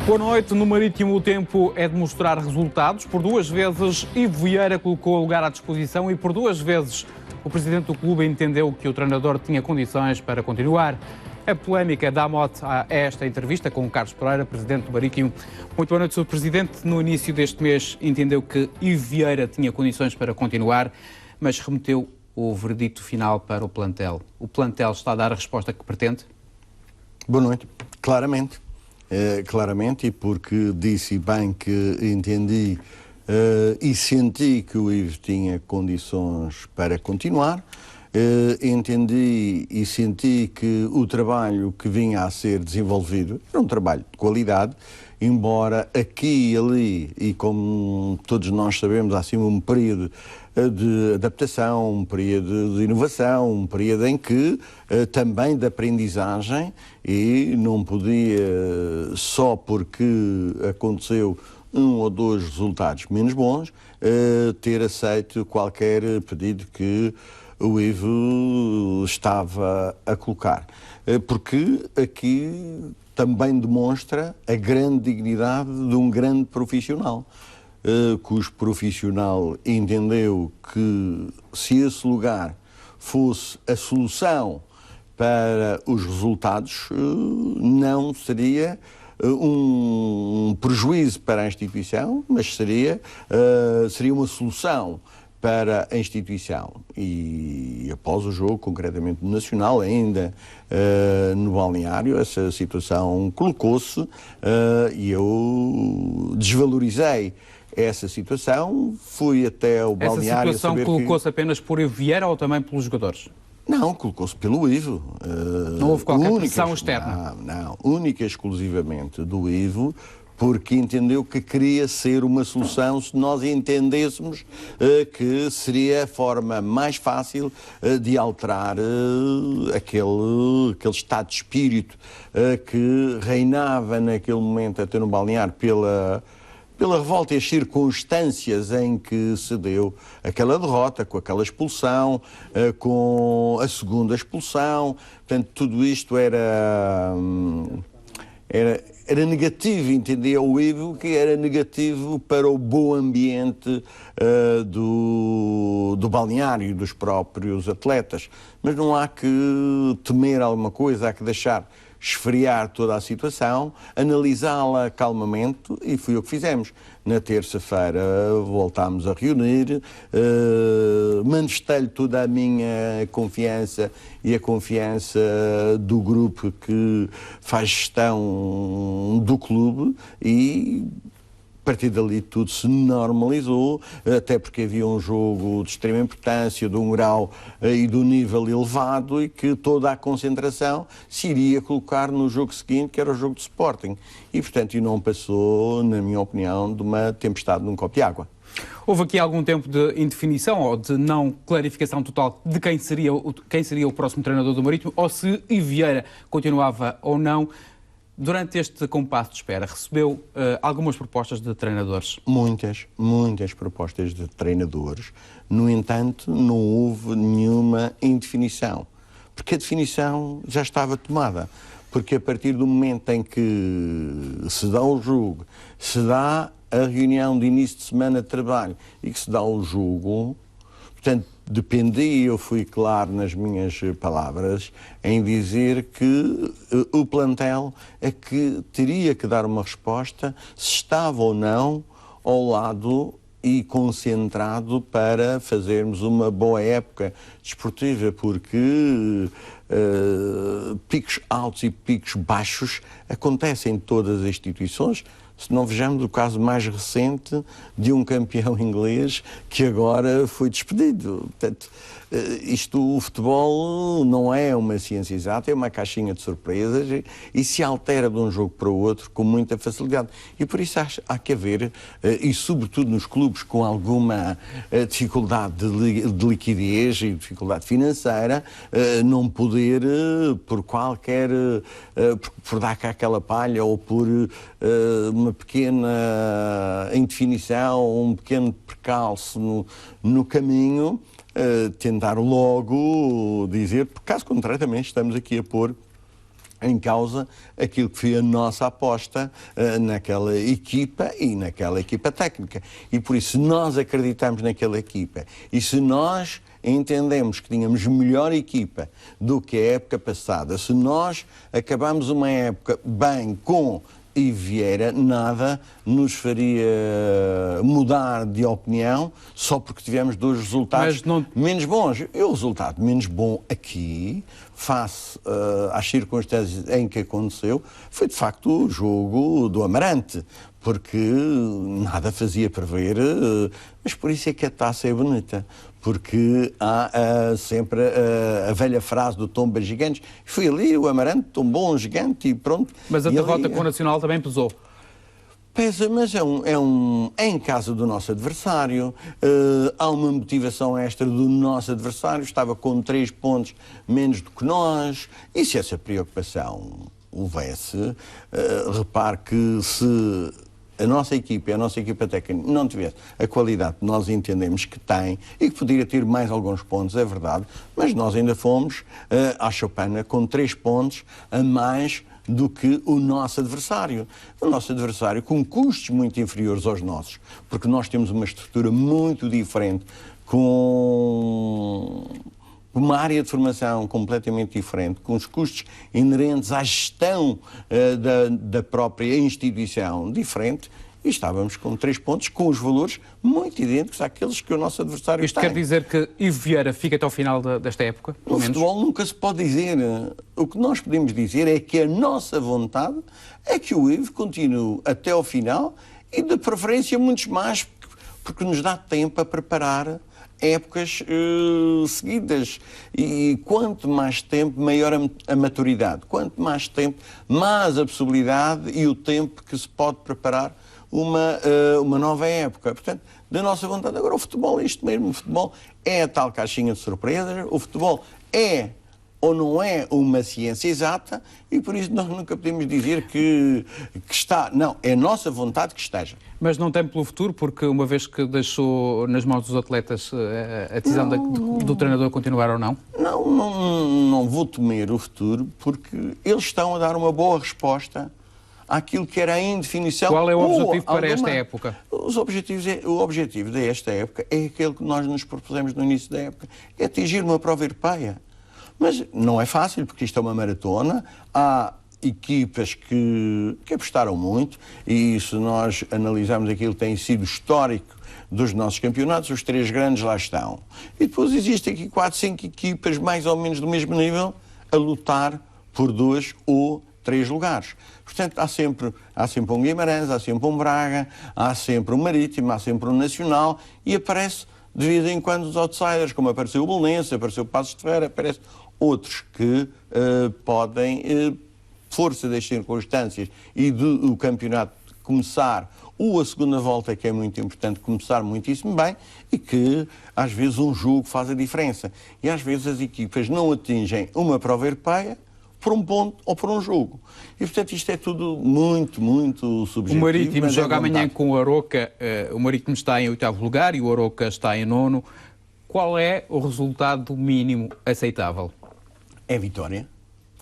Boa noite. No Marítimo o tempo é de mostrar resultados. Por duas vezes Ivo Vieira colocou o lugar à disposição e por duas vezes o presidente do clube entendeu que o treinador tinha condições para continuar. A polémica dá mote a esta entrevista com o Carlos Pereira, presidente do Marítimo. Muito boa noite, Sr. Presidente. No início deste mês entendeu que Ivo Vieira tinha condições para continuar, mas remeteu o veredito final para o plantel. O plantel está a dar a resposta que pretende? Boa noite. Claramente. Claramente, e porque disse bem que entendi e senti que o Ivo tinha condições para continuar, entendi e senti que o trabalho que vinha a ser desenvolvido era um trabalho de qualidade, embora aqui e ali, e como todos nós sabemos, há assim um período de adaptação, um período de inovação, um período em que também de aprendizagem, e não podia, só porque aconteceu um ou dois resultados menos bons, ter aceito qualquer pedido que o Ivo estava a colocar. Porque aqui também demonstra a grande dignidade de um grande profissional, cujo profissional entendeu que se esse lugar fosse a solução para os resultados, não seria um prejuízo para a instituição, mas seria uma solução para a instituição. E após o jogo, concretamente no Nacional, ainda no balneário, essa situação colocou-se e eu desvalorizei essa situação, fui até o balneário. Essa situação colocou-se apenas por Ivo Vieira ou também pelos jogadores? Não, colocou-se pelo Ivo. Não houve qualquer pressão externa? Não, única e exclusivamente do Ivo, porque entendeu que queria ser uma solução se nós entendêssemos que seria a forma mais fácil de alterar aquele estado de espírito que reinava naquele momento até no balneário pela revolta e as circunstâncias em que se deu aquela derrota, com aquela expulsão, com a segunda expulsão. Portanto, tudo isto era negativo, entendia o Ivo, que era negativo para o bom ambiente do balneário e dos próprios atletas. Mas não há que temer alguma coisa, há que deixar esfriar toda a situação, analisá-la calmamente, e foi o que fizemos. Na terça-feira voltámos a reunir, manifestei-lhe toda a minha confiança e a confiança do grupo que faz gestão do clube, e a partir dali tudo se normalizou, até porque havia um jogo de extrema importância, de um grau e de um nível elevado, e que toda a concentração se iria colocar no jogo seguinte, que era o jogo de Sporting. E, portanto, não passou, na minha opinião, de uma tempestade num copo de água. Houve aqui algum tempo de indefinição ou de não clarificação total de quem seria o próximo treinador do Marítimo, ou se Ivo Vieira continuava ou não. Durante este compasso de espera, recebeu algumas propostas de treinadores? Muitas propostas de treinadores. No entanto, não houve nenhuma indefinição, porque a definição já estava tomada. Porque a partir do momento em que se dá o jogo, se dá a reunião de início de semana de trabalho e que se dá o jogo, portanto, dependia, eu fui claro nas minhas palavras, em dizer que o plantel é que teria que dar uma resposta se estava ou não ao lado e concentrado para fazermos uma boa época desportiva, porque picos altos e picos baixos acontecem em todas as instituições. Se não vejamos o caso mais recente de um campeão inglês que agora foi despedido. Portanto, o futebol não é uma ciência exata, é uma caixinha de surpresas e se altera de um jogo para o outro com muita facilidade. E por isso há que haver, e sobretudo nos clubes com alguma dificuldade de liquidez e dificuldade financeira, não poder, por qualquer, por dar cá aquela palha ou por uma pequena indefinição, um pequeno percalço no caminho, tentar logo dizer, porque caso contrário também estamos aqui a pôr em causa aquilo que foi a nossa aposta naquela equipa e naquela equipa técnica. E por isso, se nós acreditamos naquela equipa e se nós entendemos que tínhamos melhor equipa do que a época passada, se nós acabamos uma época bem com e Vieira, nada nos faria mudar de opinião só porque tivemos dois resultados menos bons. E o resultado menos bom aqui, face às circunstâncias em que aconteceu, foi de facto o jogo do Amarante, porque nada fazia prever, mas por isso é que a taça é bonita. Porque há sempre a velha frase do tomba gigantes. Foi ali o Amarante, tombou um gigante e pronto. Mas a derrota com o Nacional também pesou. Pesa, mas é em casa do nosso adversário. Há uma motivação extra do nosso adversário. Estava com 3 pontos menos do que nós. E se essa preocupação houvesse, repare que se a nossa equipa técnica não tivesse a qualidade que nós entendemos que tem e que poderia ter mais alguns pontos, é verdade, mas nós ainda fomos à choupana com 3 pontos a mais do que o nosso adversário. O nosso adversário com custos muito inferiores aos nossos, porque nós temos uma estrutura muito diferente, com uma área de formação completamente diferente, com os custos inerentes à gestão da própria instituição diferente, e estávamos com 3 pontos, com os valores muito idênticos àqueles que o nosso adversário tem. Isto quer dizer que Ivo Vieira fica até ao final desta época? No futebol nunca se pode dizer. O que nós podemos dizer é que a nossa vontade é que o Ivo continue até ao final e, de preferência, muitos mais, porque nos dá tempo a preparar épocas seguidas, e quanto mais tempo, maior a maturidade, quanto mais tempo, mais a possibilidade e o tempo que se pode preparar uma nova época. Portanto, da nossa vontade, agora o futebol é isto mesmo, o futebol é a tal caixinha de surpresas, o futebol é ou não é uma ciência exata, e por isso nós nunca podemos dizer que está. Não, é a nossa vontade que esteja. Mas não tem pelo futuro, porque uma vez que deixou nas mãos dos atletas a decisão do treinador continuar ou não? Não vou temer o futuro, porque eles estão a dar uma boa resposta àquilo que era a indefinição. Qual é o objetivo para esta época? O objetivo desta época é aquele que nós nos propusemos no início da época, é atingir uma prova europeia. Mas não é fácil, porque isto é uma maratona, há equipas que apostaram muito, e se nós analisarmos aquilo que tem sido histórico dos nossos campeonatos, os 3 grandes lá estão. E depois existem aqui 4, 5 equipas mais ou menos do mesmo nível a lutar por 2 ou 3 lugares. Portanto, há sempre um Guimarães, há sempre um Braga, há sempre um Marítimo, há sempre um Nacional, e aparece de vez em quando os outsiders, como apareceu o Belenenses, apareceu o Passos de Ferreira, aparece outros que podem, força das circunstâncias e do campeonato começar, ou a segunda volta, que é muito importante, começar muitíssimo bem, e que às vezes um jogo faz a diferença. E às vezes as equipas não atingem uma prova europeia por um ponto ou por um jogo. E portanto isto é tudo muito, muito subjetivo. O Marítimo joga amanhã com o Aroca, o Marítimo está em 8º lugar e o Aroca está em 9º. Qual é o resultado mínimo aceitável? É vitória.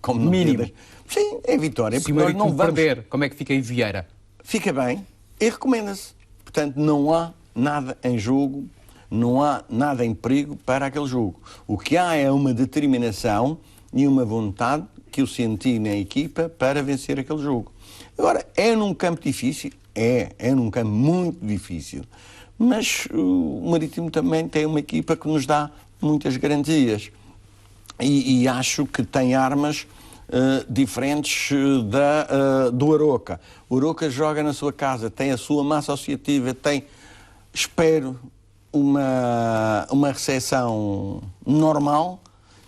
Como mínimo? Sim, é vitória. Se o Marítimo perder, como é que fica em Vieira? Fica bem e recomenda-se. Portanto, não há nada em jogo, não há nada em perigo para aquele jogo. O que há é uma determinação e uma vontade que eu senti na equipa para vencer aquele jogo. Agora, é num campo difícil? É num campo muito difícil. Mas o Marítimo também tem uma equipa que nos dá muitas garantias. E acho que tem armas diferentes do Aroca. O Aroca joga na sua casa, tem a sua massa associativa, tem, espero, uma recepção normal.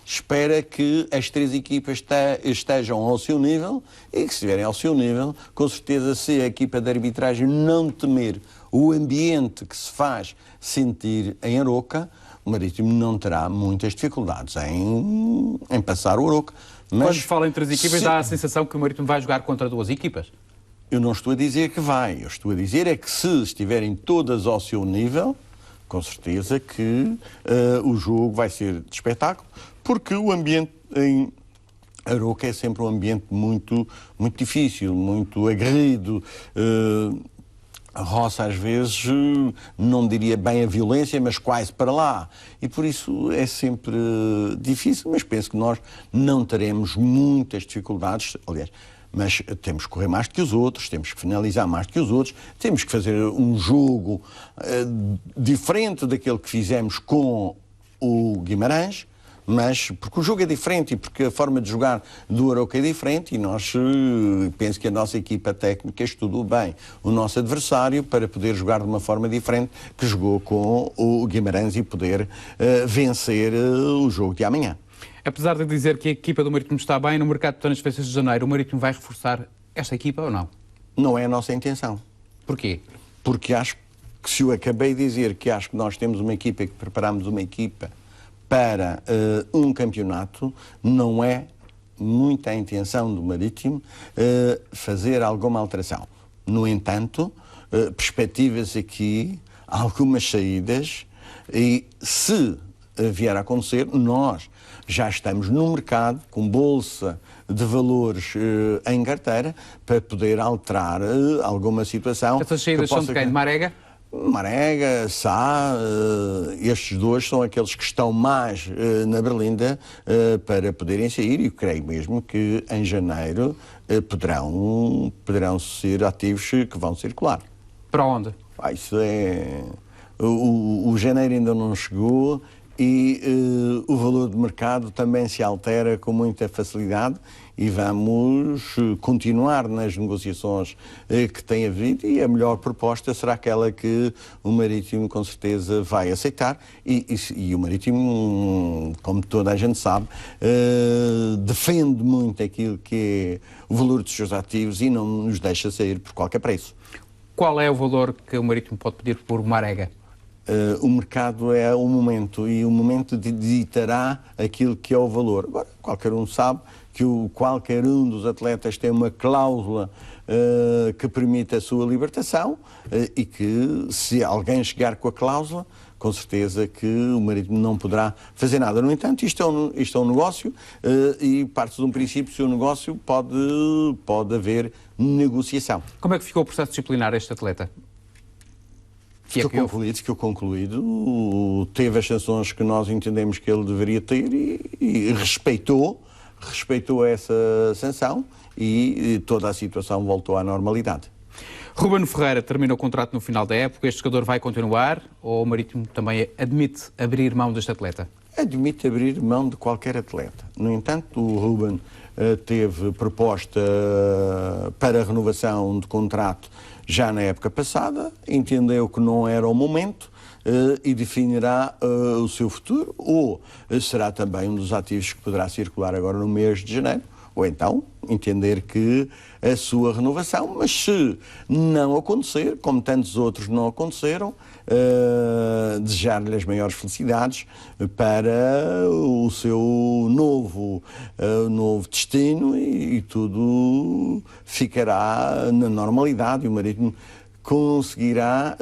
Espera que as 3 equipas estejam ao seu nível, e que, se estiverem ao seu nível, com certeza, se a equipa de arbitragem não temer o ambiente que se faz sentir em Aroca, o Marítimo não terá muitas dificuldades em passar o Aroca. Mas quando fala em 3 equipas, dá a sensação que o Marítimo vai jogar contra 2 equipas? Eu não estou a dizer que vai. Eu estou a dizer é que, se estiverem todas ao seu nível, com certeza que o jogo vai ser de espetáculo, porque o ambiente Arouca é sempre um ambiente muito difícil, muito aguerrido. Roça às vezes, não diria bem a violência, mas quase para lá. E por isso é sempre difícil, mas penso que nós não teremos muitas dificuldades, aliás, mas temos que correr mais do que os outros, temos que finalizar mais do que os outros, temos que fazer um jogo diferente daquele que fizemos com o Guimarães, mas porque o jogo é diferente e porque a forma de jogar do Arouca é diferente e nós, penso que a nossa equipa técnica estudou bem o nosso adversário para poder jogar de uma forma diferente que jogou com o Guimarães e poder vencer o jogo de amanhã. Apesar de dizer que a equipa do Marítimo está bem, no mercado de transferências de janeiro, o Marítimo vai reforçar esta equipa ou não? Não é a nossa intenção. Porquê? Porque acho que, se eu acabei de dizer que acho que nós temos uma equipa, que preparamos uma equipa para um campeonato, não é muita a intenção do Marítimo fazer alguma alteração. No entanto, perspectivas aqui, algumas saídas, e se vier a acontecer, nós já estamos no mercado com bolsa de valores em carteira para poder alterar alguma situação. Essas saídas são de quem? De Marega? Marega, Sá, estes dois são aqueles que estão mais na berlinda para poderem sair e creio mesmo que em janeiro poderão ser ativos que vão circular. Para onde? Isso é... O janeiro ainda não chegou e o valor de mercado também se altera com muita facilidade e vamos continuar nas negociações que tem havido e a melhor proposta será aquela que o Marítimo com certeza vai aceitar e o Marítimo, como toda a gente sabe, defende muito aquilo que é o valor dos seus ativos e não nos deixa sair por qualquer preço. Qual é o valor que o Marítimo pode pedir por Marega? O mercado é o momento e o momento ditará aquilo que é o valor. Agora, qualquer um sabe que qualquer um dos atletas tem uma cláusula que permite a sua libertação e que, se alguém chegar com a cláusula, com certeza que o Marítimo não poderá fazer nada. No entanto, isto é um negócio e parte de um princípio, se o negócio pode haver negociação. Como é que ficou o processo disciplinar este atleta? Ficou concluído, teve as sanções que nós entendemos que ele deveria ter e respeitou essa sanção e toda a situação voltou à normalidade. Ruben Ferreira termina o contrato no final da época. Este jogador vai continuar ou o Marítimo também admite abrir mão deste atleta? Admite abrir mão de qualquer atleta. No entanto, o Ruben teve proposta para renovação de contrato já na época passada, entendeu que não era o momento e definirá o seu futuro, ou será também um dos ativos que poderá circular agora no mês de janeiro, ou então entender que a sua renovação, mas se não acontecer, como tantos outros não aconteceram, desejar-lhe as maiores felicidades para o seu novo destino e tudo ficará na normalidade e o Marítimo conseguirá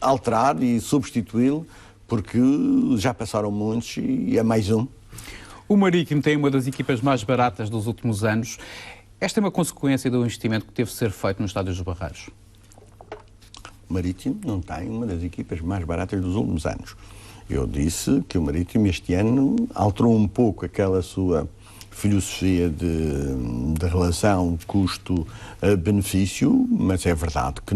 alterar e substituí-lo, porque já passaram muitos e é mais um. O Marítimo tem uma das equipas mais baratas dos últimos anos. Esta é uma consequência do investimento que teve de ser feito no Estádio dos Barreiros. O Marítimo não tem uma das equipas mais baratas dos últimos anos. Eu disse que o Marítimo este ano alterou um pouco aquela sua filosofia de relação custo-benefício, mas é verdade que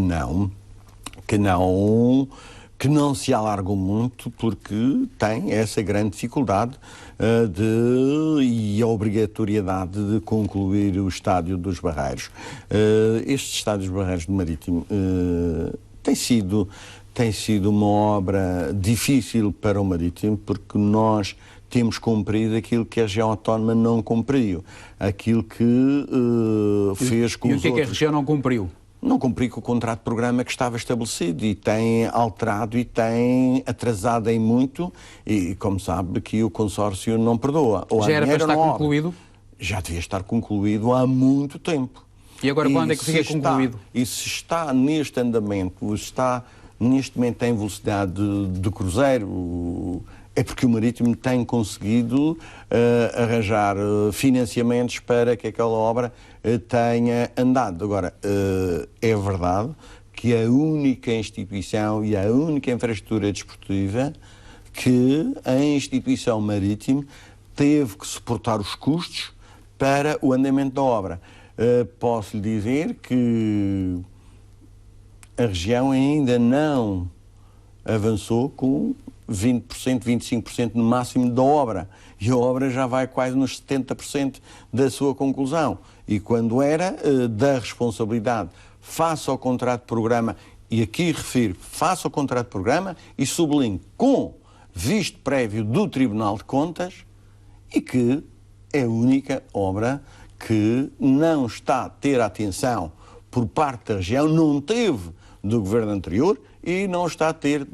não se alargam muito porque tem essa grande dificuldade e a obrigatoriedade de concluir o Estádio dos Barreiros. Este Estádio dos Barreiros do Marítimo tem sido uma obra difícil para o Marítimo porque nós temos cumprido aquilo que a região autónoma não cumpriu, aquilo que fez com os outros. E o que é que a região não cumpriu? Não cumpriu com o contrato de programa que estava estabelecido e tem alterado e tem atrasado em muito e, como sabe, que o consórcio não perdoa. Já era para estar concluído? Já devia estar concluído há muito tempo. E agora quando é que fica concluído? E se está neste andamento, está neste momento em velocidade de cruzeiro, é porque o Marítimo tem conseguido arranjar financiamentos para que aquela obra tenha andado. Agora, é verdade que a única instituição e a única infraestrutura desportiva que a instituição Marítimo teve que suportar os custos para o andamento da obra. Posso lhe dizer que a região ainda não avançou com 20%, 25% no máximo da obra. E a obra já vai quase nos 70% da sua conclusão. E quando era da responsabilidade face ao contrato de programa, e aqui refiro, face ao contrato de programa, e sublinho, com visto prévio do Tribunal de Contas, e que é a única obra que não está a ter atenção por parte da região, não teve do governo anterior e não está a ter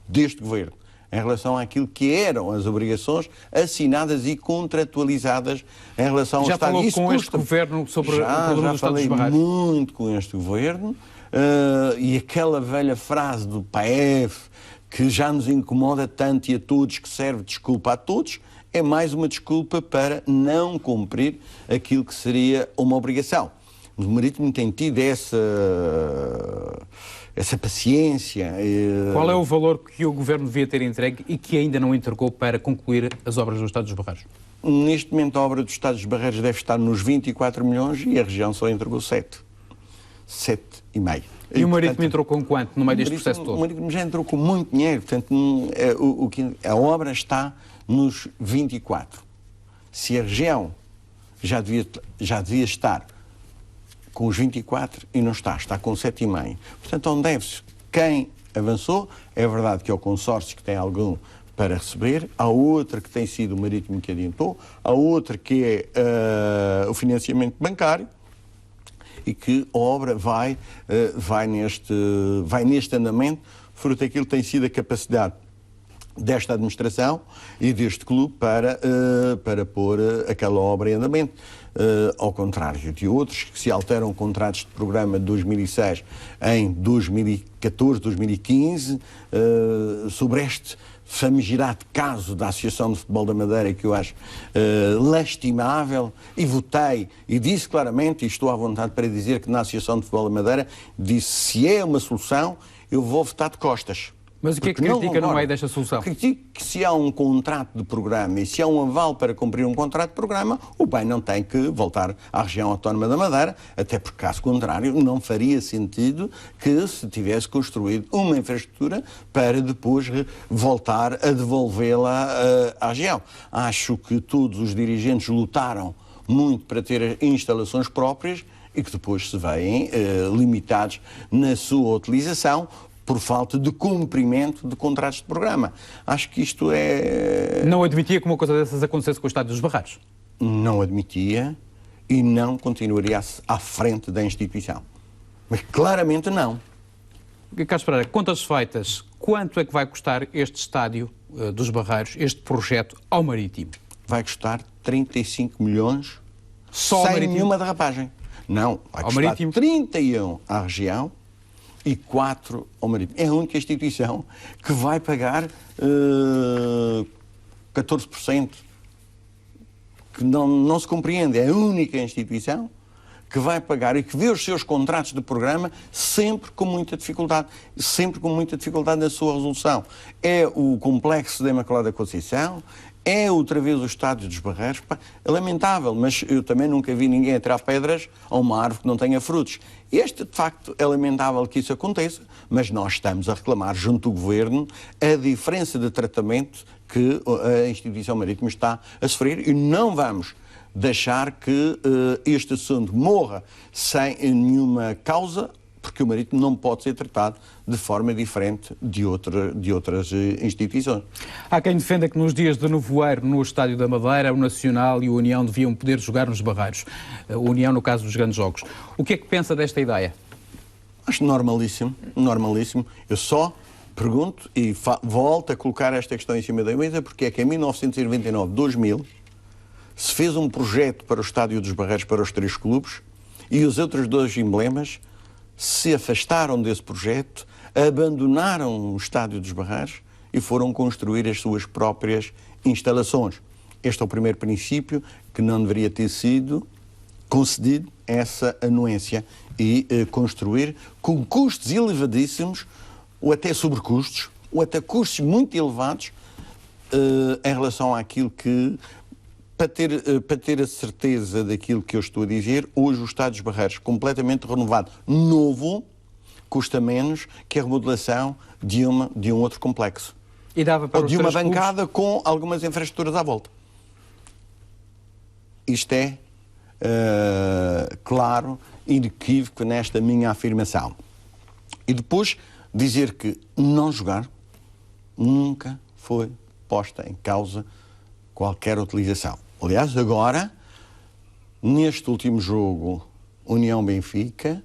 deste governo, em relação àquilo que eram as obrigações assinadas e contratualizadas em relação ao Já Estado. falou com este governo sobre o problema do Estado dos Barreiros? Já falei muito com este governo e aquela velha frase do PAEF que já nos incomoda tanto e a todos, que serve de desculpa a todos, é mais uma desculpa para não cumprir aquilo que seria uma obrigação. O Marítimo tem tido essa paciência. Qual é o valor que o Governo devia ter entregue e que ainda não entregou para concluir as obras do Estado dos Barreiros? Neste momento a obra do Estado dos Barreiros deve estar nos 24 milhões e a região só entregou 7,5. E o Marítimo entrou com quanto no meio deste processo todo? O Marítimo já entrou com muito dinheiro, portanto a obra está nos 24. Se a região já devia estar com os 24 e não está com 7,5. Portanto, onde deve-se? Quem avançou, é verdade que é o consórcio que tem algum para receber, há outra que tem sido o Marítimo que adiantou, há outra que é o financiamento bancário e que a obra vai neste andamento, fruto daquilo que tem sido a capacidade desta administração e deste clube para pôr aquela obra em andamento. Ao contrário de outros que se alteram contratos de programa de 2006 em 2014, 2015, sobre este famigerado caso da Associação de Futebol da Madeira, que eu acho lastimável, e votei e disse claramente, e estou à vontade para dizer que na Associação de Futebol da Madeira disse: se é uma solução, eu vou votar de costas. Mas o que é que critica no meio desta solução? Critico que se há um contrato de programa e se há um aval para cumprir um contrato de programa, o bem não tem que voltar à região autónoma da Madeira, até porque, caso contrário, não faria sentido que se tivesse construído uma infraestrutura para depois voltar a devolvê-la à região. Acho que todos os dirigentes lutaram muito para ter instalações próprias e que depois se veem limitados na sua utilização por falta de cumprimento de contratos de programa. Acho que isto é... Não admitia que uma coisa dessas acontecesse com o Estado dos Barreiros? Não admitia e não continuaria à frente da instituição. Mas claramente não. Carlos Pereira, contas feitas, quanto é que vai custar este estádio dos Barreiros, este projeto ao Marítimo? Vai custar 35 milhões só sem nenhuma derrapagem. Não, vai custar Marítimo? 31 à região e 4 ao Marítimo. É a única instituição que vai pagar 14%, que não se compreende. É a única instituição que vai pagar e que vê os seus contratos de programa sempre com muita dificuldade na sua resolução. É o Complexo da Imaculada Conceição, é outra vez o Estádio dos Barreiros. É lamentável, mas eu também nunca vi ninguém atirar pedras a uma árvore que não tenha frutos. De facto, é lamentável que isso aconteça, mas nós estamos a reclamar junto do Governo a diferença de tratamento que a instituição marítima está a sofrer e não vamos deixar que este assunto morra sem nenhuma causa, porque o Marítimo não pode ser tratado de forma diferente de outras instituições. Há quem defenda que nos dias de nevoeiro no Estádio da Madeira, o Nacional e o União deviam poder jogar nos Barreiros. O União no caso dos grandes jogos. O que é que pensa desta ideia? Acho normalíssimo, normalíssimo. Eu só pergunto e volto a colocar esta questão em cima da mesa, porque é que em 1999, 2000, se fez um projeto para o Estádio dos Barreiros para os 3 clubes e os outros 2 emblemas se afastaram desse projeto, abandonaram o Estádio dos Barreiros e foram construir as suas próprias instalações. Este é o primeiro princípio, que não deveria ter sido concedido essa anuência e construir com custos elevadíssimos, ou até sobrecustos, ou até custos muito elevados em relação àquilo que, para ter a certeza daquilo que eu estou a dizer, hoje o Estádio dos Barreiros, completamente renovado, novo, custa menos que a remodelação de um outro complexo. E dava para ou de uma clubes... bancada com algumas infraestruturas à volta. Isto é claro e inequívoco nesta minha afirmação. E depois dizer que não jogar nunca foi posta em causa qualquer utilização. Aliás, agora, neste último jogo, União-Benfica,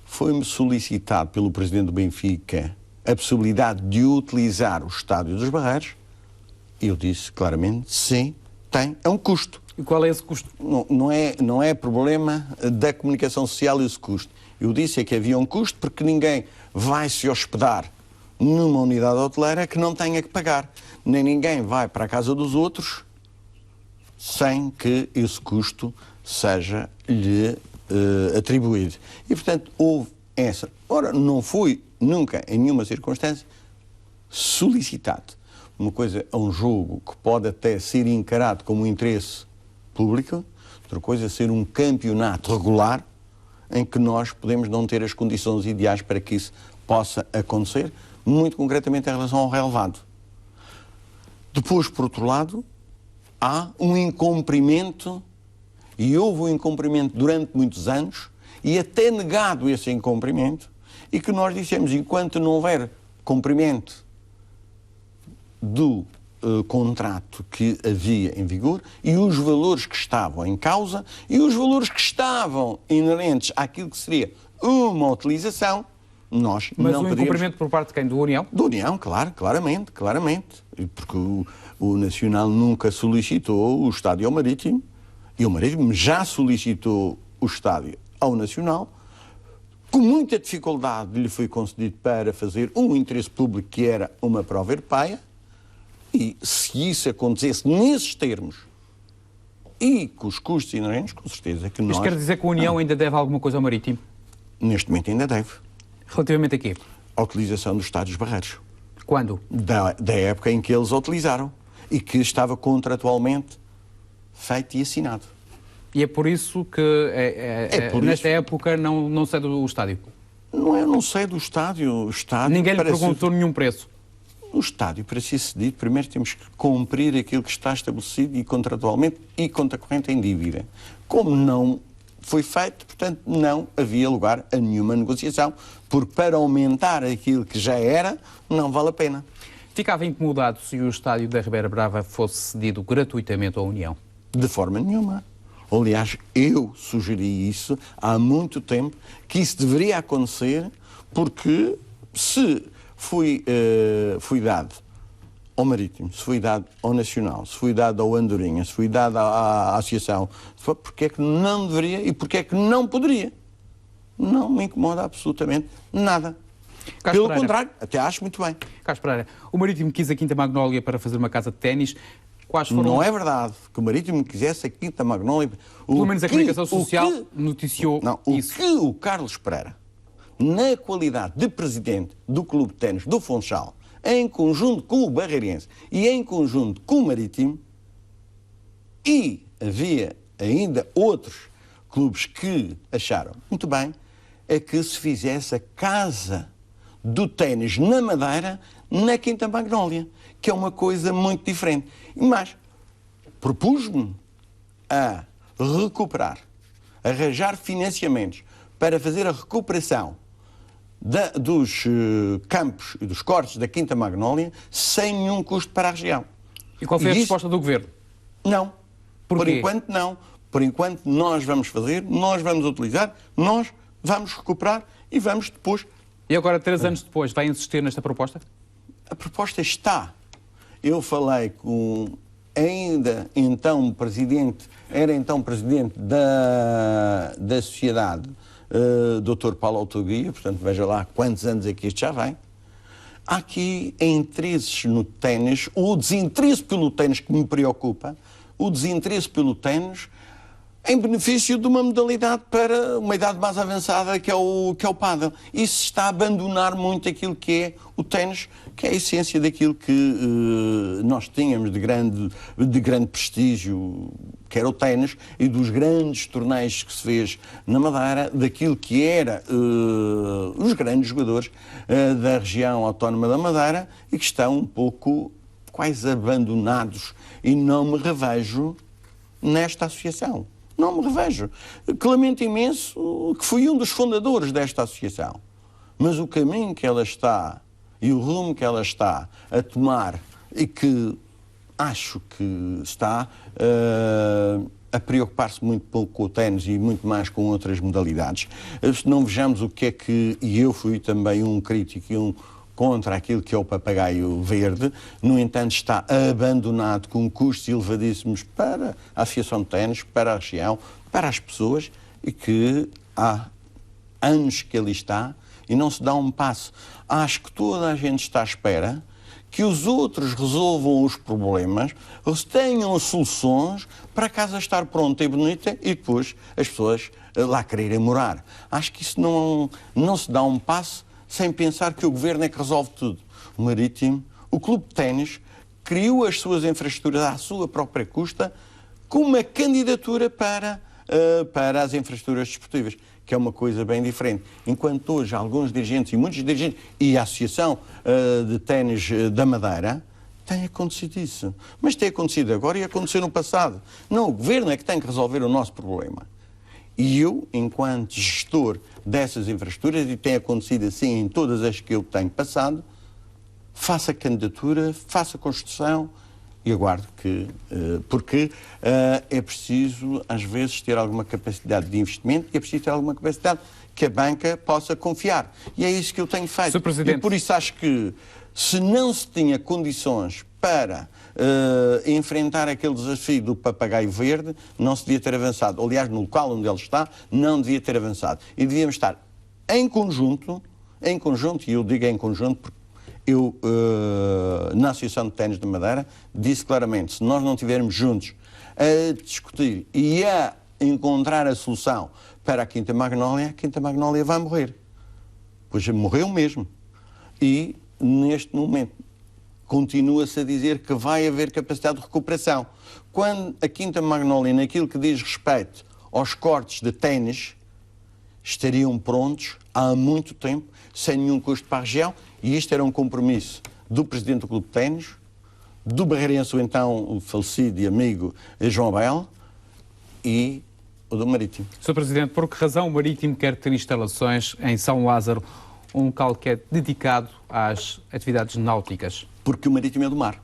foi-me solicitado pelo presidente do Benfica a possibilidade de utilizar o Estádio dos Barreiros. E eu disse claramente, sim, tem, é um custo. E qual é esse custo? Não é problema da comunicação social esse custo. Eu disse que havia um custo porque ninguém vai se hospedar numa unidade hoteleira que não tenha que pagar. Nem ninguém vai para a casa dos outros sem que esse custo seja-lhe atribuído. E, portanto, houve essa. Ora, não fui nunca, em nenhuma circunstância, solicitado uma coisa a um jogo que pode até ser encarado como um interesse público, outra coisa é ser um campeonato regular em que nós podemos não ter as condições ideais para que isso possa acontecer, muito concretamente em relação ao relevado. Depois, por outro lado, há um incumprimento, e houve um incumprimento durante muitos anos, e até negado esse incumprimento, e que nós dissemos, enquanto não houver cumprimento do contrato que havia em vigor e os valores que estavam em causa e os valores que estavam inerentes àquilo que seria uma utilização, nós Mas não o poderíamos... incumprimento por parte de quem? Do União? Do União, claro, claramente. Porque o Nacional nunca solicitou o estádio ao Marítimo e o Marítimo já solicitou o estádio ao Nacional. Com muita dificuldade lhe foi concedido para fazer um interesse público que era uma prova europeia. E se isso acontecesse nesses termos e com os custos inerentes, com certeza que nós... Isto quer dizer que a União ainda deve alguma coisa ao Marítimo? Neste momento ainda deve. Relativamente a quê? A utilização dos Estádios Barreiros. Quando? Da época em que eles a utilizaram e que estava contratualmente feito e assinado. E é por isso que nesta época não cede o estádio? Não sei do estádio. O estádio Ninguém lhe perguntou nenhum preço? O estádio, para ser cedido, primeiro temos que cumprir aquilo que está estabelecido e contratualmente e conta corrente em dívida. Como não foi feito, portanto, não havia lugar a nenhuma negociação, porque para aumentar aquilo que já era, não vale a pena. Ficava incomodado se o estádio da Ribeira Brava fosse cedido gratuitamente à União? De forma nenhuma. Aliás, eu sugeri isso há muito tempo, que isso deveria acontecer, porque se foi dado ao Marítimo, se foi dado ao Nacional, se foi dado ao Andorinha, se foi dado à Associação, porque é que não deveria e porque é que não poderia? Não me incomoda absolutamente nada. Carlos Pelo Pereira. contrário, até acho muito bem. Carlos Pereira, o Marítimo quis a Quinta Magnólia para fazer uma casa de ténis. Quais foram... Não é verdade que o Marítimo quisesse a Quinta Magnólia. Pelo menos a comunicação social noticiou isso. O que o Carlos Pereira, na qualidade de presidente do Clube de Ténis do Funchal, em conjunto com o Barreirense e em conjunto com o Marítimo, e havia ainda outros clubes que acharam muito bem, é que se fizesse a casa do ténis na Madeira, na Quinta Magnólia, que é uma coisa muito diferente. Mas propus-me a recuperar, arranjar financiamentos para fazer a recuperação dos campos e dos cortes da Quinta Magnólia sem nenhum custo para a região. E qual foi a resposta do Governo? Não. Porquê? Por enquanto não. Por enquanto nós vamos fazer, nós vamos utilizar, nós vamos recuperar e vamos depois... E agora, 3 anos depois, vai insistir nesta proposta? A proposta está. Eu falei com era então presidente da sociedade, Dr. Paulo Autoguia, portanto veja lá quantos anos é que isto já vem. há aqui interesses no ténis, o desinteresse pelo ténis que me preocupa, o desinteresse pelo ténis em benefício de uma modalidade para uma idade mais avançada que é o pádel. Isso está a abandonar muito aquilo que é o ténis, que é a essência daquilo que nós tínhamos de grande prestígio, que era o ténis, e dos grandes torneios que se fez na Madeira, daquilo que era os grandes jogadores da região autónoma da Madeira e que estão um pouco quase abandonados. E não me revejo nesta associação. Não me revejo. Que lamento imenso que fui um dos fundadores desta associação. Mas o caminho que ela está e o rumo que ela está a tomar e que acho que está a preocupar-se muito pouco com o ténis e muito mais com outras modalidades. Se não vejamos o que é que... E eu fui também um crítico e contra aquilo que é o papagaio verde, no entanto está abandonado com custos elevadíssimos para a Associação de Ténis, para a região, para as pessoas, e que há anos que ali está e não se dá um passo. Acho que toda a gente está à espera que os outros resolvam os problemas, ou tenham soluções para a casa estar pronta e bonita e depois as pessoas lá quererem morar. Acho que isso não se dá um passo sem pensar que o Governo é que resolve tudo. O Marítimo, o Clube de Ténis, criou as suas infraestruturas à sua própria custa com uma candidatura para as infraestruturas desportivas, que é uma coisa bem diferente. Enquanto hoje alguns dirigentes, e muitos dirigentes, e a Associação de Ténis da Madeira, tem acontecido isso. Mas tem acontecido agora e aconteceu no passado. Não, o Governo é que tem que resolver o nosso problema. E eu, enquanto gestor dessas infraestruturas, e tem acontecido assim em todas as que eu tenho passado, faço a candidatura, faço a construção e aguardo que... porque é preciso, às vezes, ter alguma capacidade de investimento e é preciso ter alguma capacidade que a banca possa confiar. E é isso que eu tenho feito. Sr. Presidente... E por isso acho que, se não se tinha condições para enfrentar aquele desafio do papagaio verde, não se devia ter avançado. Aliás, no local onde ele está, não devia ter avançado. E devíamos estar em conjunto, e eu digo em conjunto porque eu, na Associação de Ténis de Madeira, disse claramente, se nós não estivermos juntos a discutir e a encontrar a solução para a Quinta Magnólia vai morrer. Pois morreu mesmo. E, neste momento, continua-se a dizer que vai haver capacidade de recuperação. Quando a Quinta Magnólia, naquilo que diz respeito aos cortes de ténis, estariam prontos há muito tempo, sem nenhum custo para a região, e isto era um compromisso do Presidente do Clube de Ténis, do barreirense, o então falecido e amigo João Abel, e o do Marítimo. Sr. Presidente, por que razão o Marítimo quer ter instalações em São Lázaro, um local que é dedicado às atividades náuticas? Porque o Marítimo é do mar.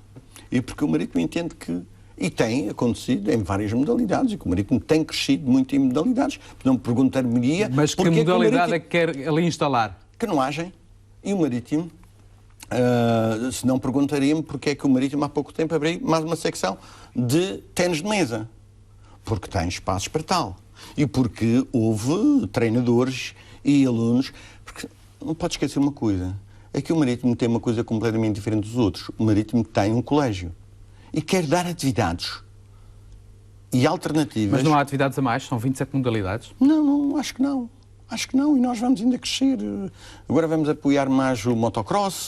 E porque o Marítimo entende que, e tem acontecido em várias modalidades, e que o Marítimo tem crescido muito em modalidades. Não perguntar-me-ia... Mas que modalidade é que quer ali instalar? Canoagem. E o Marítimo, se não perguntaria-me porque é que o Marítimo há pouco tempo abriu mais uma secção de ténis de mesa. Porque tem espaços para tal. E porque houve treinadores e alunos... Porque não pode esquecer uma coisa... É que o Marítimo tem uma coisa completamente diferente dos outros. O Marítimo tem um colégio e quer dar atividades e alternativas. Mas não há atividades a mais? São 27 modalidades? Não, acho que não. Acho que não, e nós vamos ainda crescer. Agora vamos apoiar mais o motocross,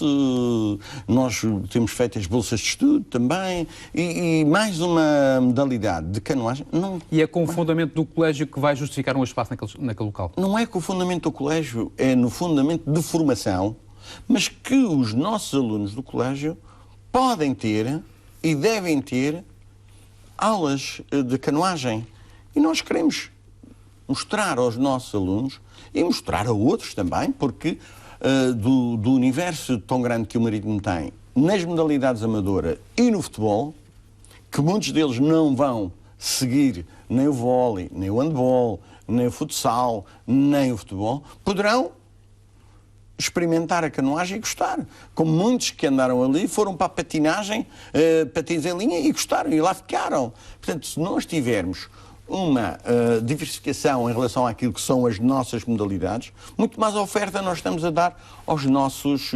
nós temos feito as bolsas de estudo também, e mais uma modalidade de canoagem. Não, e é com o fundamento do colégio que vai justificar um espaço naquele local? Não é com o fundamento do colégio, é no fundamento de formação, mas que os nossos alunos do colégio podem ter e devem ter aulas de canoagem. E nós queremos mostrar aos nossos alunos e mostrar a outros também, porque do universo tão grande que o Marítimo tem nas modalidades amadora e no futebol, que muitos deles não vão seguir nem o vôlei, nem o handball, nem o futsal, nem o futebol, poderão experimentar a canoagem e gostar. Como muitos que andaram ali foram para a patinagem, patins em linha, e gostaram, e lá ficaram. Portanto, se nós tivermos uma diversificação em relação àquilo que são as nossas modalidades, muito mais oferta nós estamos a dar aos nossos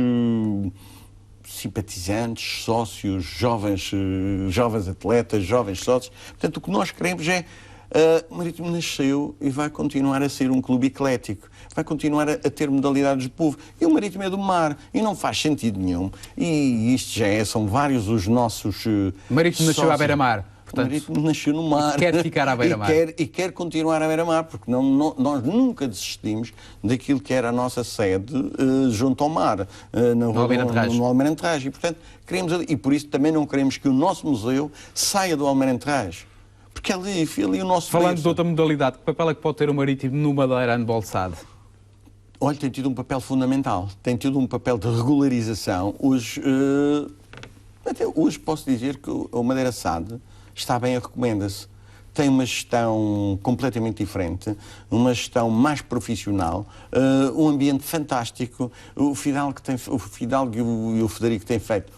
simpatizantes, sócios, jovens atletas, jovens sócios. Portanto, o que nós queremos é... o Marítimo nasceu e vai continuar a ser um clube eclético. Vai continuar a ter modalidades de povo. E o Marítimo é do mar. E não faz sentido nenhum. E isto são vários os nossos O Marítimo nasceu à beira-mar. Portanto, o Marítimo nasceu no mar. Quer ficar à beira-mar. E quer continuar à beira-mar, porque nós nunca desistimos daquilo que era a nossa sede junto ao mar, no Almirante. E, portanto, e por isso também não queremos que o nosso museu saia do Almirante. Porque ali o nosso... Falando de outra modalidade, que papel é que pode ter o Marítimo no Madeira Handball SAD? Olha, tem tido um papel fundamental. Tem tido um papel de regularização. Até hoje posso dizer que o Madeira SAD está bem, recomenda-se. Tem uma gestão completamente diferente, uma gestão mais profissional, um ambiente fantástico. O Fidalgo e o Federico têm feito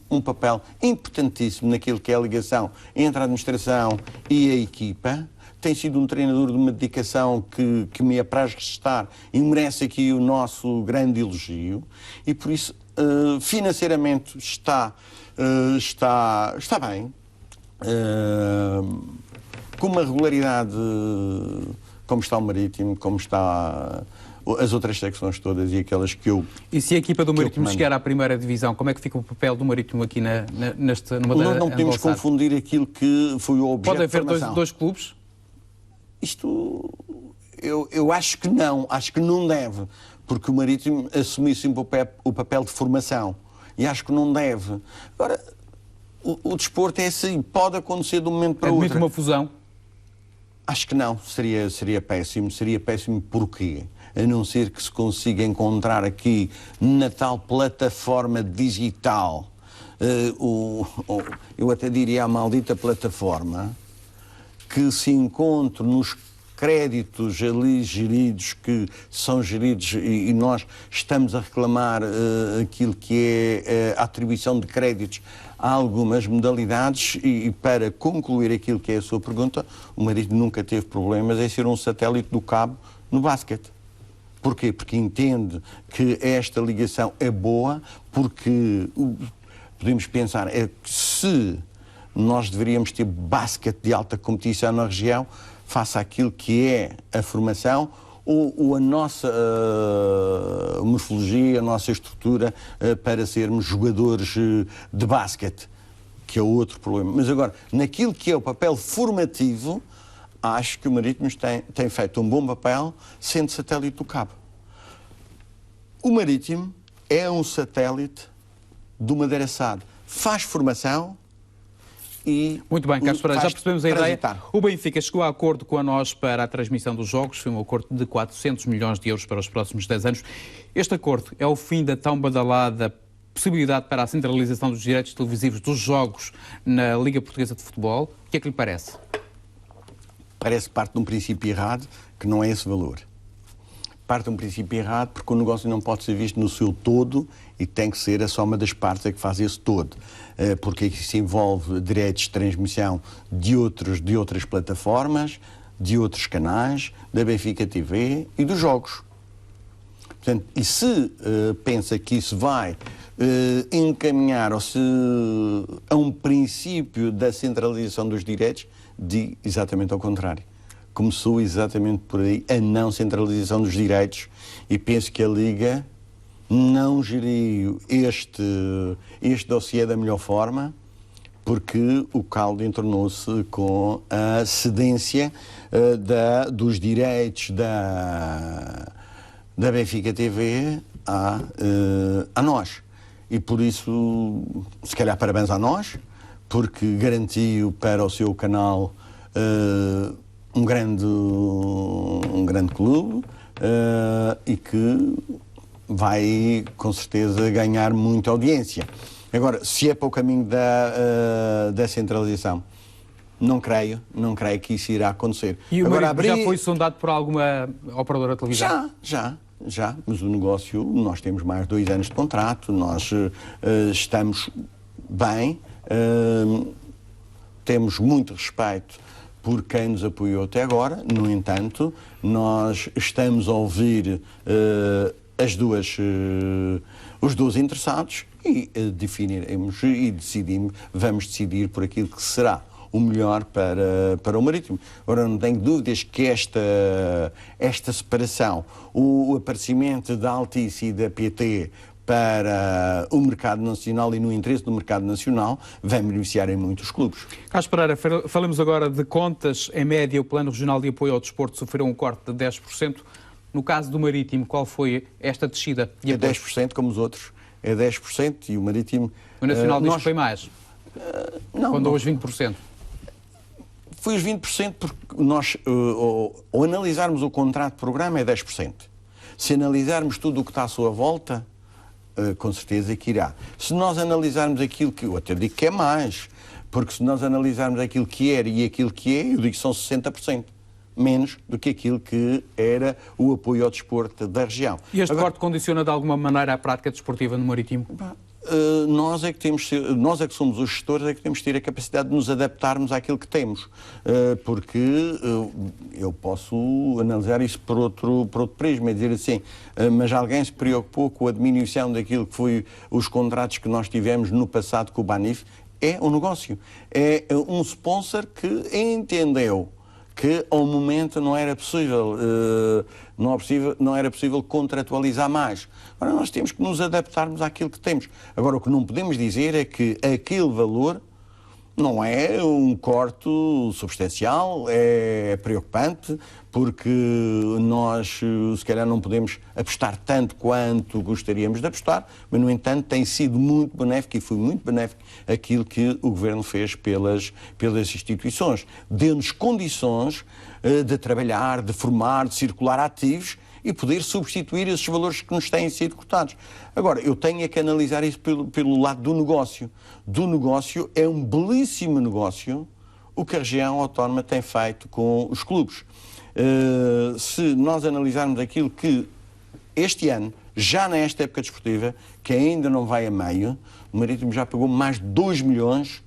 um papel importantíssimo naquilo que é a ligação entre a administração e a equipa. Tem sido um treinador de uma dedicação que me apraz restar e merece aqui o nosso grande elogio. E por isso, financeiramente, está bem. Com uma regularidade como está o Marítimo, como está as outras secções todas e aquelas que eu... E se a equipa do Marítimo chegar à primeira divisão, como é que fica o papel do Marítimo aqui numa Nós não podemos confundir aquilo que foi o objeto de formação. Pode haver dois clubes? Isto... Eu acho que não deve, porque o Marítimo assumiu sim o papel de formação e acho que não deve. Agora, o desporto é assim, pode acontecer de um momento para o outro. Admite uma fusão? Acho que não, seria péssimo. Seria péssimo porquê? A não ser que se consiga encontrar aqui na tal plataforma digital, eu até diria a maldita plataforma, que se encontre nos créditos ali geridos, que são geridos, e nós estamos a reclamar aquilo que é a atribuição de créditos a algumas modalidades, e para concluir aquilo que é a sua pergunta, o Marítimo nunca teve problemas em ser um satélite do cabo no basquete. Porquê? Porque entende que esta ligação é boa, porque podemos pensar que se nós deveríamos ter basquete de alta competição na região, face àquilo que é a formação ou a nossa morfologia, a nossa estrutura para sermos jogadores de basquete, que é outro problema. Mas agora, naquilo que é o papel formativo, acho que o Marítimo tem feito um bom papel sendo satélite do cabo. O Marítimo é um satélite do Madeira SAD. Faz formação e... Muito bem, Carlos Pereira, já percebemos a ideia. Transitar. O Benfica chegou a acordo com a nós para a transmissão dos jogos. Foi um acordo de 400 milhões de euros para os próximos 10 anos. Este acordo é o fim da tão badalada possibilidade para a centralização dos direitos televisivos dos jogos na Liga Portuguesa de Futebol. O que é que lhe parece? Parece parte de um princípio errado, que não é esse valor. Parte de um princípio errado porque o negócio não pode ser visto no seu todo e tem que ser a soma das partes a que faz esse todo. Porque isso envolve direitos de transmissão de outras plataformas, de outros canais, da Benfica TV e dos jogos. Portanto, e se pensa que isso vai encaminhar a um princípio da centralização dos direitos, digo exatamente ao contrário. Começou exatamente por aí a não centralização dos direitos e penso que a Liga não geriu este dossiê da melhor forma, porque o caldo entornou-se com a cedência dos direitos da Benfica TV a nós. E por isso, se calhar parabéns a nós, porque garantiu para o seu canal um grande clube e que vai com certeza ganhar muita audiência. Agora, se é para o caminho da centralização, não creio que isso irá acontecer. E o Marítimo já foi sondado por alguma operadora de televisão? Já, mas o negócio, nós temos mais de 2 anos de contrato, nós estamos bem, temos muito respeito por quem nos apoiou até agora. No entanto, nós estamos a ouvir os dois interessados e definiremos e vamos decidir por aquilo que será o melhor para o Marítimo. Agora, não tenho dúvidas que esta separação, o aparecimento da Altice e da PT para o mercado nacional e no interesse do mercado nacional, vai beneficiar em muitos clubes. Carlos Pereira, falamos agora de contas. Em média, o Plano Regional de Apoio ao Desporto sofreu um corte de 10%. No caso do Marítimo, qual foi esta descida? É 10% como os outros. É 10% e o Marítimo... O Nacional diz que foi mais. Não. Quando os 20%. Foi os 20% porque nós, ao analisarmos o contrato de programa, é 10%. Se analisarmos tudo o que está à sua volta, com certeza que irá. Se nós analisarmos aquilo que... Eu até digo que é mais, porque se nós analisarmos aquilo que era e aquilo que é, eu digo que são 60%. Menos do que aquilo que era o apoio ao desporto da região. E este corte condiciona de alguma maneira a prática desportiva no Marítimo? Nós é que somos os gestores, é que temos que ter a capacidade de nos adaptarmos àquilo que temos, porque eu posso analisar isso por outro prisma e dizer assim, mas alguém se preocupou com a diminuição daquilo que foi os contratos que nós tivemos no passado com o Banif? É um negócio, é um sponsor que entendeu que ao momento não era possível contratualizar mais. Agora nós temos que nos adaptarmos àquilo que temos. Agora o que não podemos dizer é que aquele valor não é um corte substancial, é preocupante, porque nós se calhar não podemos apostar tanto quanto gostaríamos de apostar, mas no entanto tem sido muito benéfico e foi muito benéfico aquilo que o Governo fez pelas instituições. Deu-nos condições de trabalhar, de formar, de circular ativos e poder substituir esses valores que nos têm sido cortados. Agora, eu tenho que analisar isso pelo lado do negócio. Do negócio, é um belíssimo negócio o que a região autónoma tem feito com os clubes. Se nós analisarmos aquilo que este ano, já nesta época desportiva, que ainda não vai a meio, o Marítimo já pagou mais de 2 milhões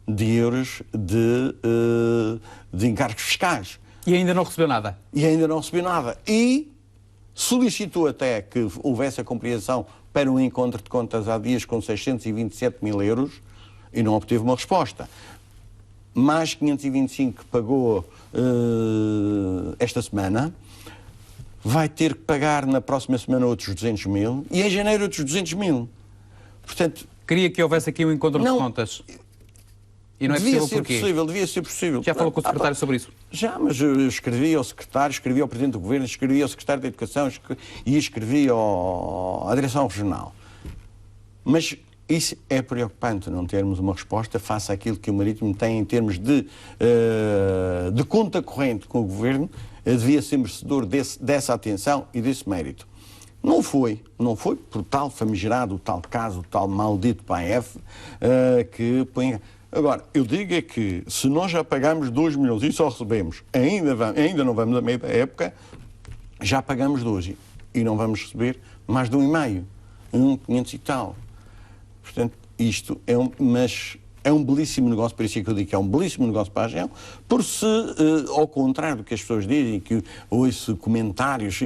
de euros de encargos fiscais. E ainda não recebeu nada? E solicitou até que houvesse a compreensão para um encontro de contas há dias com 627 mil euros e não obteve uma resposta. Mais 525 que pagou esta semana, vai ter que pagar na próxima semana outros 200 mil e em janeiro outros 200 mil. Portanto... Queria que houvesse aqui um encontro de contas. E não é possível porquê? Devia ser possível. Já falou com o secretário sobre isso? Já, mas eu escrevi ao secretário, escrevi ao Presidente do Governo, escrevi ao secretário da Educação e escrevi à Direção Regional. Mas isso é preocupante, não termos uma resposta face àquilo que o Marítimo tem em termos de conta corrente com o Governo, devia ser merecedor dessa atenção e desse mérito. Não foi por tal famigerado, tal caso, tal maldito PAEF que põe... Agora, eu digo é que se nós já pagamos 2 milhões e só recebemos, ainda não vamos a meio da época, já pagamos 2 e não vamos receber mais de 1,5, 500 e tal. Portanto, isto é um belíssimo negócio, por isso é que eu digo que é um belíssimo negócio para a região, por se, ao contrário do que as pessoas dizem, que ouço comentários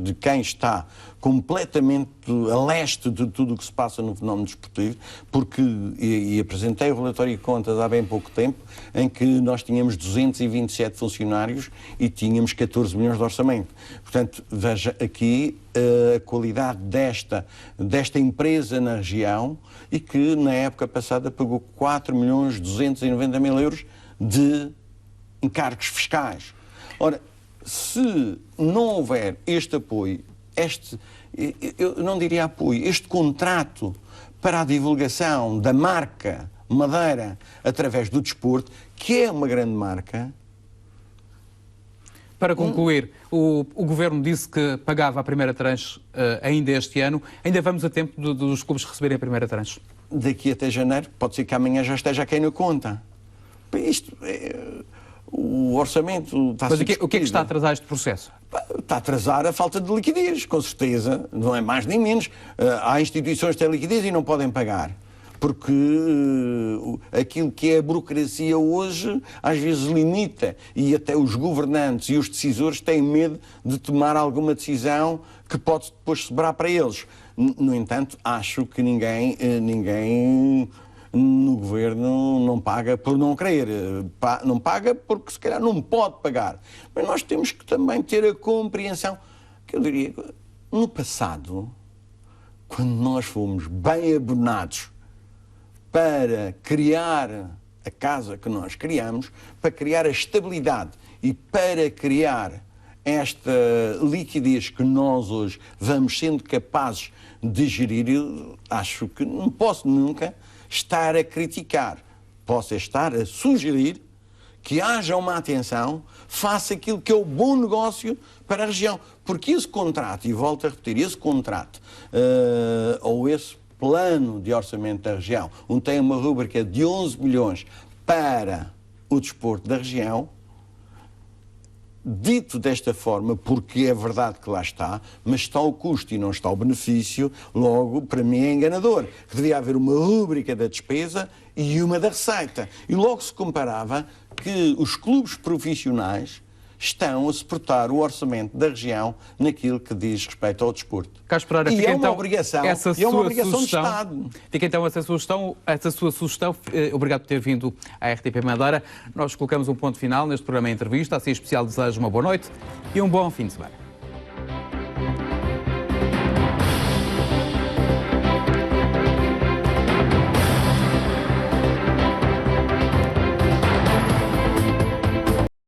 de quem está completamente a leste de tudo o que se passa no fenómeno desportivo, porque, e apresentei o relatório de contas há bem pouco tempo, em que nós tínhamos 227 funcionários e tínhamos 14 milhões de orçamento. Portanto, veja aqui a qualidade desta empresa na região e que na época passada pagou 4.290.000 euros de encargos fiscais. Ora, se não houver este apoio, eu não diria apoio, este contrato para a divulgação da marca Madeira através do desporto, que é uma grande marca. Para concluir, o Governo disse que pagava a primeira tranche ainda este ano. Ainda vamos a tempo dos clubes receberem a primeira tranche? Daqui até janeiro, pode ser que amanhã já esteja aqui na conta. O orçamento está a ser discutido. Mas o que é que está a atrasar este processo? Está a atrasar a falta de liquidez, com certeza. Não é mais nem menos. Há instituições que têm liquidez e não podem pagar. porque aquilo que é a burocracia hoje às vezes limita e até os governantes e os decisores têm medo de tomar alguma decisão que pode depois sobrar para eles. No entanto, acho que ninguém no governo não paga por não querer, não paga porque se calhar não pode pagar. Mas nós temos que também ter a compreensão, que eu diria, no passado, quando nós fomos bem abonados para criar a casa que nós criamos, para criar a estabilidade e para criar esta liquidez que nós hoje vamos sendo capazes de gerir, eu acho que não posso nunca estar a criticar. Posso estar a sugerir que haja uma atenção, faça aquilo que é o bom negócio para a região. Porque esse contrato, e volto a repetir, esse contrato ou esse plano de orçamento da região, onde tem uma rúbrica de 11 milhões para o desporto da região, dito desta forma, porque é verdade que lá está, mas está o custo e não está o benefício, logo, para mim é enganador. Devia haver uma rúbrica da despesa e uma da receita. E logo se comparava que os clubes profissionais estão a suportar o orçamento da região naquilo que diz respeito ao desporto. Carlos Pereira, e é uma obrigação, do Estado. Fica então essa sua sugestão. Obrigado por ter vindo à RTP Madeira. Nós colocamos um ponto final neste programa de entrevista. Assim especial, desejo uma boa noite e um bom fim de semana.